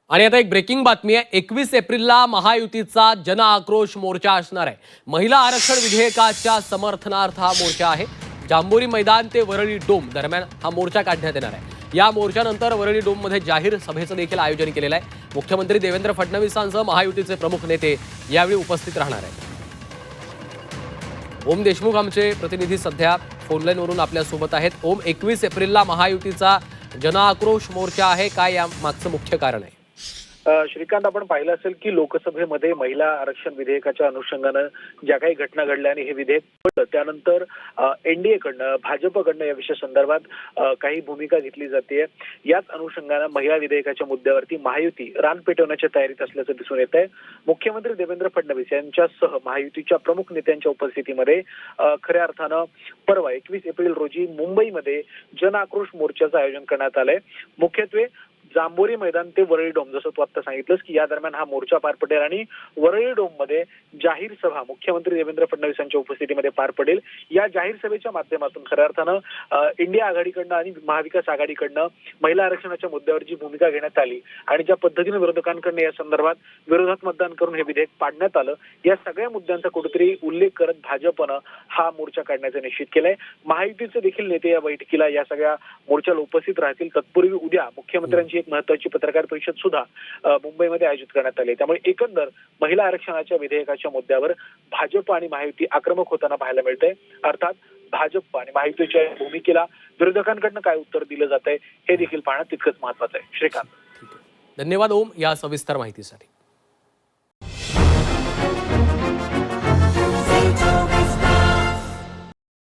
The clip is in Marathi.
आणि आता एक ब्रेकिंग बातमी आहे। 21 एप्रिलला महायुतीचा जन आक्रोश मोर्चा असणार आहे। महिला आरक्षण विधेयकाच्या समर्थनार्थ हा मोर्चा आहे। जांभोरी मैदान ते वरळी डोम दरम्यान हा मोर्चा काढण्यात येणार आहे। या मोर्चानंतर वरळी डोम मध्ये जाहीर सभेचं देखील आयोजन केलेलं आहे। मुख्यमंत्री देवेंद्र फडणवीसांसह महायुतीचे प्रमुख नेते यावेळी उपस्थित राहणार आहेत। ओम देशमुख आमचे प्रतिनिधी सध्या फोनलाईनवरून आपल्या सोबत आहेत। ओम, 21 एप्रिलला महायुतीचा जन आक्रोश मोर्चा आहे, काय या मागचं मुख्य कारण आहे? श्रीकांत, आपण पाहिलं असेल की लोकसभेमध्ये महिला आरक्षण विधेयकाच्या अनुषंगानं ज्या काही घटना घडल्या आणि हे विधेयक पडलं त्यानंतर एनडीएकडनं भाजपकडनं या विषया संदर्भात काही भूमिका घेतली जाते। याच अनुषंगानं महिला विधेयकाच्या मुद्द्यावरती महायुती रान पेटवण्याच्या तयारीत असल्याचं दिसून येत आहे। मुख्यमंत्री देवेंद्र फडणवीस यांच्यासह महायुतीच्या प्रमुख नेत्यांच्या उपस्थितीमध्ये खऱ्या अर्थानं परवा 21 एप्रिल रोजी मुंबईमध्ये जन आक्रोश मोर्चाचं आयोजन करण्यात आलंय। मुख्यत्वे जांभोरी मैदान ते वरळी डोम, जसं तू आता सांगितलंस की या दरम्यान हा मोर्चा पार पडेल आणि वरळी डोम मध्ये जाहीर सभा मुख्यमंत्री देवेंद्र फडणवीस यांच्या उपस्थितीमध्ये पार पडेल। या जाहीर सभेच्या माध्यमातून खऱ्या अर्थानं इंडिया आघाडीकडनं आणि महाविकास आघाडीकडनं महिला आरक्षणाच्या मुद्द्यावर जी भूमिका घेण्यात आली आणि ज्या पद्धतीने विरोधकांकडनं या संदर्भात विरोधात मतदान करून हे विधेयक पाडण्यात आलं, या सगळ्या मुद्द्यांचा कुठेतरी उल्लेख करत भाजपनं हा मोर्चा काढण्याचं निश्चित केलंय। महायुतीचे देखील नेते या बैठकीला, या सगळ्या मोर्चाला उपस्थित राहतील। तत्पूर्वी उद्या मुख्यमंत्र्यांची एक महत्त्वाची पत्रकार परिषद सुद्धा मुंबईमध्ये आयोजित करण्यात आली। त्यामुळे एकंदर महिला आरक्षणाच्या विधेयकाच्या मुद्द्यावर भाजप आणि महायुती आक्रमक होताना पाहायला मिळतंय। अर्थात भाजप आणि महायुतीच्या भूमिकेला विरोधकांकडनं काय उत्तर दिलं जातंय हे देखील पाहणं तितकंच महत्त्वाचं आहे। श्रीकांत, धन्यवाद ओम या सविस्तर माहितीसाठी।